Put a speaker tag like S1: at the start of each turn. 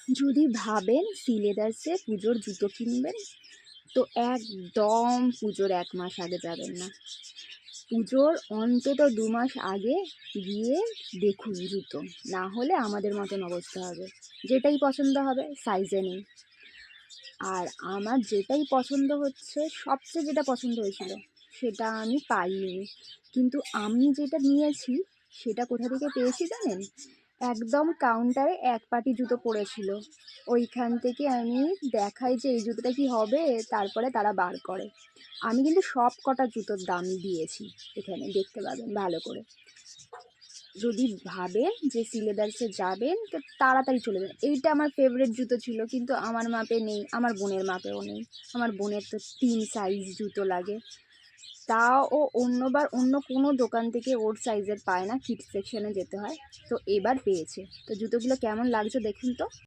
S1: যদি ভাবেন শ্রীলেদার্সে পুজোর জুতো কিনবেন, তো একদম পুজোর 1 মাস আগে যাবেন না। পুজোর অন্তত 2 মাস আগে গিয়ে দেখুন জুতো, না হলে আমাদের মতন অবস্থা হবে। যেটাই পছন্দ হবে সাইজে নেই। আর আমার যেটাই পছন্দ হচ্ছে, সবচেয়ে যেটা পছন্দ হয়েছিল সেটা আমি পাইনি। কিন্তু আমি যেটা নিয়েছি সেটা কোথা থেকে পেয়েছি জানেন? একদম কাউন্টারে এক পাটি জুতো পড়েছিল, ওইখান থেকে আমি দেখাই যে এই জুতোটা কি হবে, তারপরে তারা বার করে। আমি কিন্তু সব কটা জুতোর দাম দিয়েছি, এখানে দেখতে পাবেন ভালো করে। যদি ভাবেন যে শ্রীলেদার্সে যাবেন তো তাড়াতাড়ি চলে যাবেন। এইটা আমার ফেভারিট জুতো ছিল, কিন্তু আমার মাপে নেই, আমার বোনের মাপেও নেই। আমার বোনের তো 3 সাইজ জুতো লাগে, তাও ও অন্যবার অন্য কোনো দোকান থেকে ওর সাইজের পায় না, কিডস সেকশনে যেতে হয়। তো এবার পেয়েছে। তো জুতোগুলো কেমন লাগছে দেখুন তো।